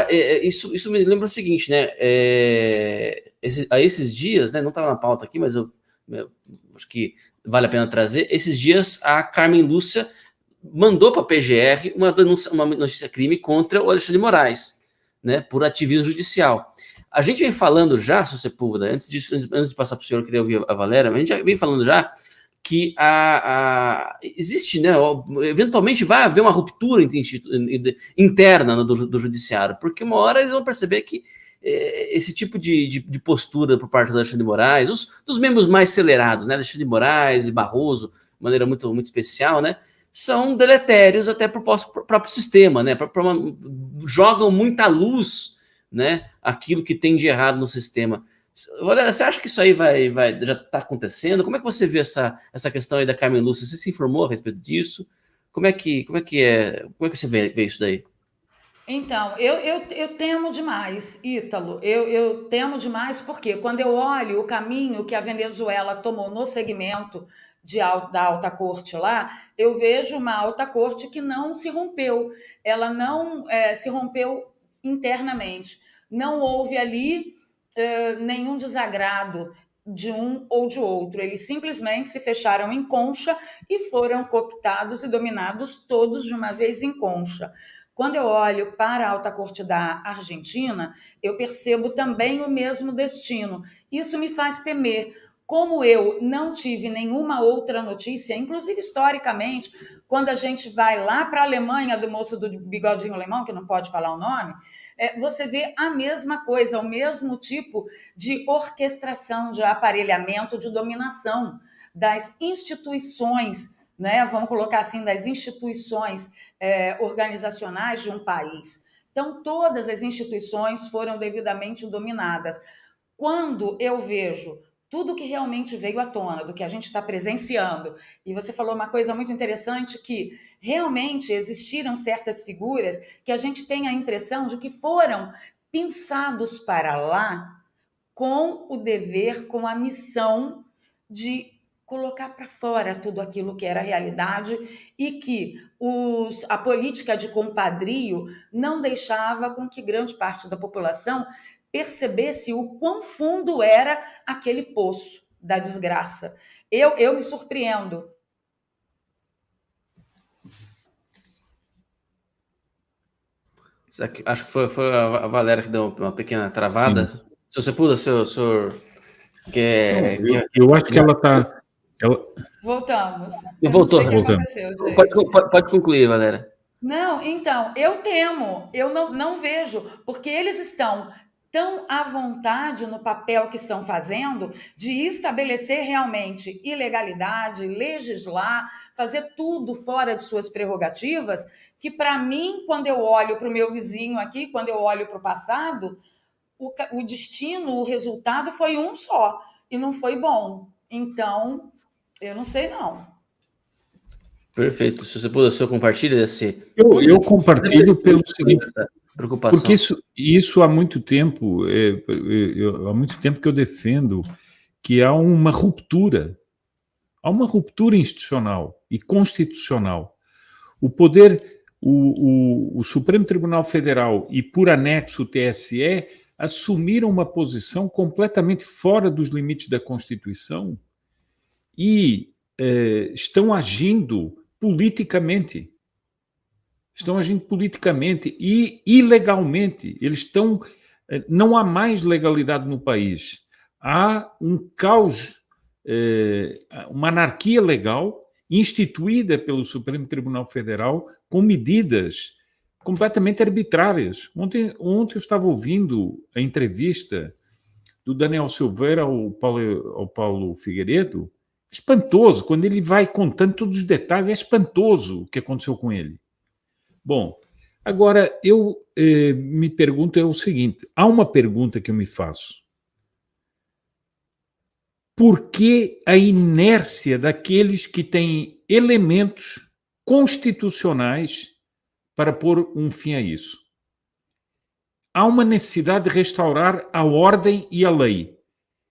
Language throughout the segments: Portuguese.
Isso me lembra o seguinte, né? A esses dias, né? Não estava na pauta aqui, mas eu acho que vale a pena trazer. Esses dias, a Carmen Lúcia mandou para a PGR uma notícia crime contra o Alexandre de Moraes, né? Por ativismo judicial. A gente vem falando já, Sr. Sepúlveda, antes de passar para o senhor, eu queria ouvir a Valéria, mas a gente já vem falando já que existe, né? Eventualmente vai haver uma ruptura interna do judiciário, porque uma hora eles vão perceber que esse tipo de postura por parte do Alexandre de Moraes, dos membros mais acelerados, né? Alexandre de Moraes e Barroso, de maneira muito, muito especial, né? São deletérios até para o próprio sistema, né? Jogam muita luz, né? Aquilo que tem de errado no sistema. Valéria, você acha que isso aí já está acontecendo? Como é que você vê essa questão aí da Carmen Lúcia? Você se informou a respeito disso? Como é que você vê isso daí? Então, eu temo demais, Ítalo. Eu temo demais porque quando eu olho o caminho que a Venezuela tomou no segmento da alta corte lá, eu vejo uma alta corte que não se rompeu. Ela não se rompeu internamente. Não houve ali nenhum desagrado de um ou de outro. Eles simplesmente se fecharam em concha e foram cooptados e dominados todos de uma vez em concha. Quando eu olho para a alta corte da Argentina, eu percebo também o mesmo destino. Isso me faz temer. Como eu não tive nenhuma outra notícia, inclusive historicamente, quando a gente vai lá para a Alemanha, do moço do bigodinho alemão, que não pode falar o nome, você vê a mesma coisa, o mesmo tipo de orquestração, de aparelhamento, de dominação das instituições, né? Vamos colocar assim, das instituições organizacionais de um país. Então, todas as instituições foram devidamente dominadas. Quando eu vejo tudo que realmente veio à tona, do que a gente está presenciando, e você falou uma coisa muito interessante, que realmente existiram certas figuras que a gente tem a impressão de que foram pensados para lá com o dever, com a missão de colocar para fora tudo aquilo que era realidade e que a política de compadrio não deixava com que grande parte da população percebesse o quão fundo era aquele poço da desgraça. Eu me surpreendo. Acho que foi a Valéria que deu uma pequena travada. Sim. Se você puder, senhor quer... Eu acho que ela está... Voltamos. Voltou. Eu não sei o que aconteceu, gente. Pode concluir, Valéria. Não, então, eu temo, eu não vejo, porque eles estão tão à vontade no papel que estão fazendo de estabelecer realmente ilegalidade, legislar, fazer tudo fora de suas prerrogativas, que para mim, quando eu olho para o meu vizinho aqui, quando eu olho para o passado, o destino, o resultado foi um só, e não foi bom. Então, eu não sei não. Perfeito. Se você puder, o senhor compartilha desse... Eu compartilho pelo seguinte, preocupação. porque isso há muito tempo, há muito tempo que eu defendo que há uma ruptura institucional e constitucional. O poder, o Supremo Tribunal Federal e, por anexo, o TSE, assumiram uma posição completamente fora dos limites da Constituição e estão agindo politicamente. Estão agindo politicamente e ilegalmente. Não há mais legalidade no país. Há um caos, uma anarquia legal instituída pelo Supremo Tribunal Federal com medidas completamente arbitrárias. Ontem eu estava ouvindo a entrevista do Daniel Silveira ao Paulo Figueiredo. Espantoso, quando ele vai contando todos os detalhes, é espantoso o que aconteceu com ele. Bom, agora eu me pergunto o seguinte, há uma pergunta que eu me faço. Por que a inércia daqueles que têm elementos constitucionais para pôr um fim a isso? Há uma necessidade de restaurar a ordem e a lei.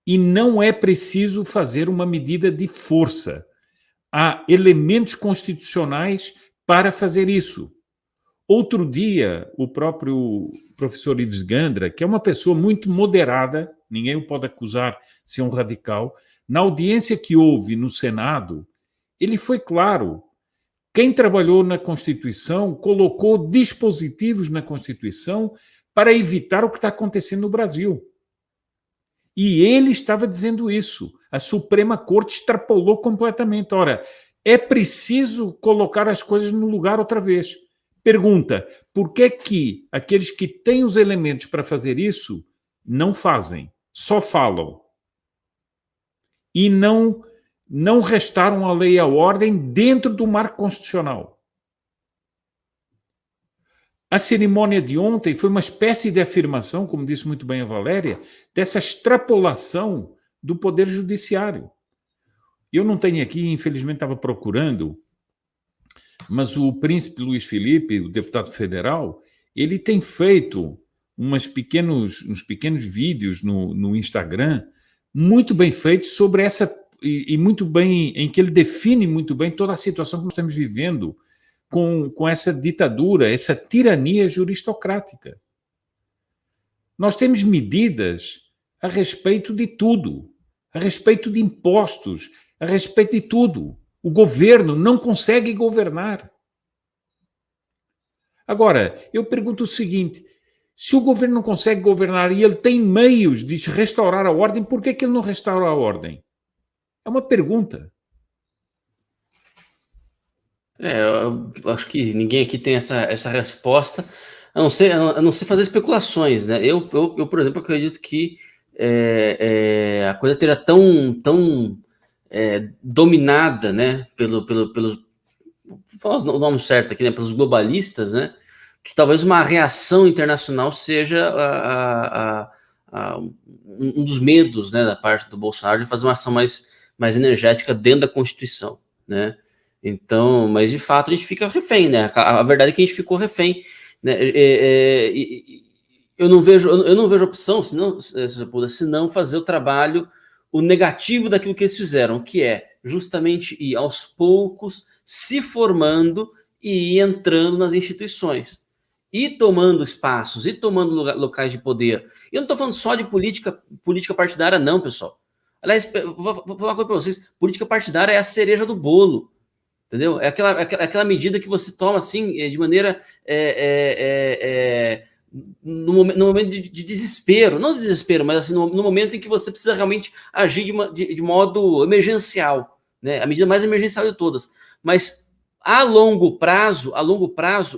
E não é preciso fazer uma medida de força. Há elementos constitucionais para fazer isso. Outro dia, o próprio professor Ives Gandra, que é uma pessoa muito moderada, ninguém o pode acusar de ser um radical, na audiência que houve no Senado, ele foi claro. Quem trabalhou na Constituição colocou dispositivos na Constituição para evitar o que está acontecendo no Brasil. E ele estava dizendo isso. A Suprema Corte extrapolou completamente. Ora, é preciso colocar as coisas no lugar outra vez. Pergunta, por que que aqueles que têm os elementos para fazer isso não fazem, só falam? E não restaram a lei e a ordem dentro do marco constitucional. A cerimônia de ontem foi uma espécie de afirmação, como disse muito bem a Valéria, dessa extrapolação do Poder Judiciário. Eu não tenho aqui, infelizmente estava procurando, mas o príncipe Luiz Felipe, o deputado federal, ele tem feito uns pequenos vídeos no Instagram, muito bem feitos sobre essa, e muito bem, em que ele define muito bem toda a situação que nós estamos vivendo com essa ditadura, essa tirania juristocrática. Nós temos medidas a respeito de tudo, a respeito de impostos, a respeito de tudo. O governo não consegue governar. Agora, eu pergunto o seguinte, se o governo não consegue governar e ele tem meios de restaurar a ordem, por que ele não restaura a ordem? É uma pergunta. Eu acho que ninguém aqui tem essa resposta, a não ser fazer especulações, né? Eu, por exemplo, acredito que a coisa teria tão dominada, né, pelos, vou falar o nome certo aqui, né, pelos globalistas, né, que talvez uma reação internacional seja um dos medos, né, da parte do Bolsonaro de fazer uma ação mais energética dentro da Constituição, né? Então, mas de fato a gente fica refém, né? A verdade é que a gente ficou refém, né? Eu não vejo opção, senão fazer o trabalho, o negativo daquilo que eles fizeram, que é justamente ir aos poucos se formando e ir entrando nas instituições, e tomando espaços, e tomando locais de poder. E eu não estou falando só de política partidária, não, pessoal. Aliás, vou falar uma coisa para vocês: política partidária é a cereja do bolo. Entendeu? É aquela medida que você toma assim, de maneira no momento de desespero, não de desespero, mas assim, no momento em que você precisa realmente agir de modo emergencial, né? A medida mais emergencial de todas. Mas a longo prazo,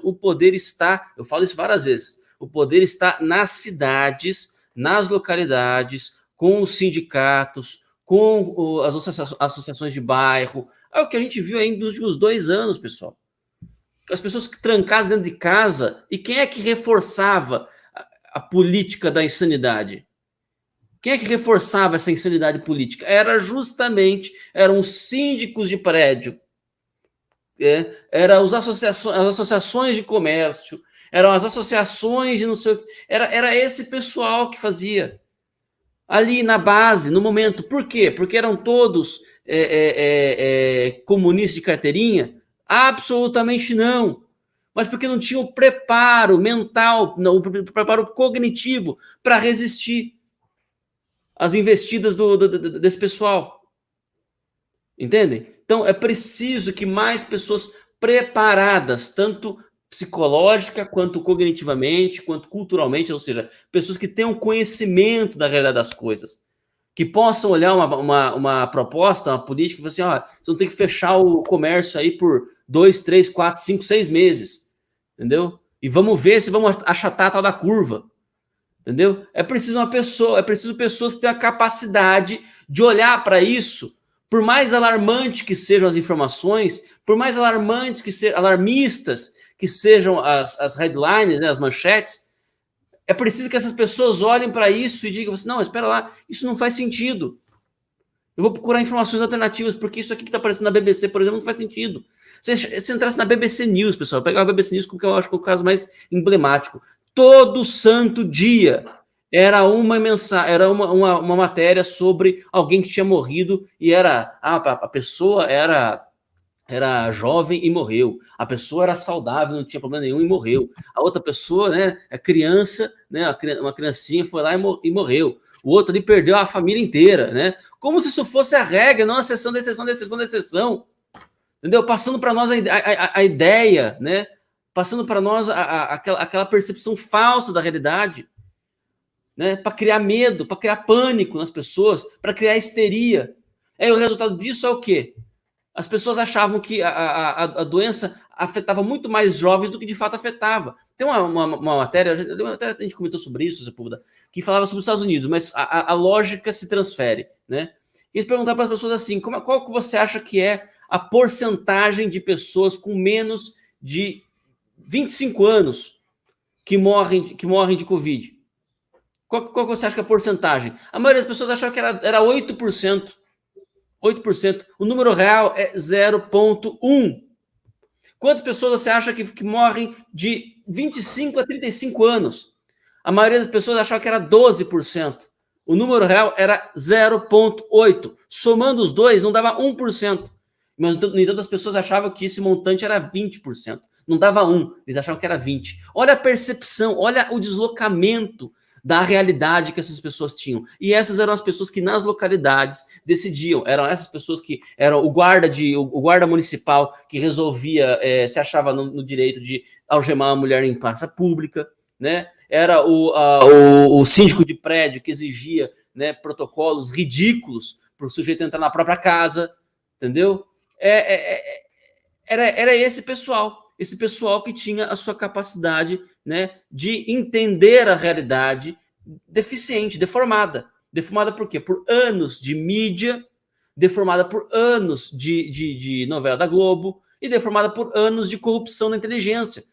o poder está, eu falo isso várias vezes, o poder está nas cidades, nas localidades, com os sindicatos, com as associações de bairro. É o que a gente viu aí nos últimos 2 anos, pessoal. As pessoas trancadas dentro de casa, e quem é que reforçava a política da insanidade? Quem é que reforçava essa insanidade política? Eram os síndicos de prédio, eram as associações de comércio, eram as associações de não sei o que. Era esse pessoal que fazia. Ali na base, no momento. Por quê? Porque eram todos comunistas de carteirinha? Absolutamente não. Mas porque não tinham o preparo mental, não, o preparo cognitivo para resistir às investidas desse pessoal. Entendem? Então é preciso que mais pessoas preparadas, tanto psicológica, quanto cognitivamente, quanto culturalmente, ou seja, pessoas que tenham conhecimento da realidade das coisas, que possam olhar uma proposta, uma política, e falar assim, você não tem que fechar o comércio aí por 2, 3, 4, 5, 6 meses, entendeu? E vamos ver se vamos achatar a tal da curva, entendeu? É preciso pessoas que tenham a capacidade de olhar para isso, por mais alarmante que sejam as informações, por mais alarmistas que sejam as headlines, né, as manchetes, é preciso que essas pessoas olhem para isso e digam assim, não, espera lá, isso não faz sentido. Eu vou procurar informações alternativas, porque isso aqui que está aparecendo na BBC, por exemplo, não faz sentido. Se entrasse na BBC News, pessoal, eu pegava a BBC News, porque eu acho que é o caso mais emblemático. Todo santo dia era uma matéria sobre alguém que tinha morrido, e a pessoa era era jovem e morreu. A pessoa era saudável, não tinha problema nenhum e morreu. A outra pessoa, né, é criança, né, uma criancinha foi lá e morreu. O outro ali perdeu a família inteira, né? Como se isso fosse a regra, não a exceção da exceção da exceção da exceção. Entendeu? Passando para nós a ideia, né? Passando para nós aquela percepção falsa da realidade, né? Para criar medo, para criar pânico nas pessoas, para criar histeria. O resultado disso é o quê? As pessoas achavam que a doença afetava muito mais jovens do que de fato afetava. Tem uma matéria, até a gente comentou sobre isso, que falava sobre os Estados Unidos, mas a lógica se transfere, né? Eles perguntaram para as pessoas assim, qual que você acha que é a porcentagem de pessoas com menos de 25 anos que morrem de Covid? Qual você acha que é a porcentagem? A maioria das pessoas achava que era 8%. 8%. O número real é 0,1%. Quantas pessoas você acha que morrem de 25 a 35 anos? A maioria das pessoas achava que era 12%. O número real era 0,8%. Somando os dois, não dava 1%. Mas, no entanto, as pessoas achavam que esse montante era 20%. Não dava 1%, eles achavam que era 20%. Olha a percepção, olha o deslocamento da realidade que essas pessoas tinham. E essas eram as pessoas que nas localidades decidiam. Eram essas pessoas que eram o guarda municipal que resolvia, se achava no direito de algemar uma mulher em praça pública, né? Era o síndico de prédio que exigia, né, protocolos ridículos para o sujeito entrar na própria casa, entendeu? Era esse pessoal que tinha a sua capacidade, né, de entender a realidade deficiente, deformada. Deformada por quê? Por anos de mídia, deformada por anos de novela da Globo e deformada por anos de corrupção na inteligência.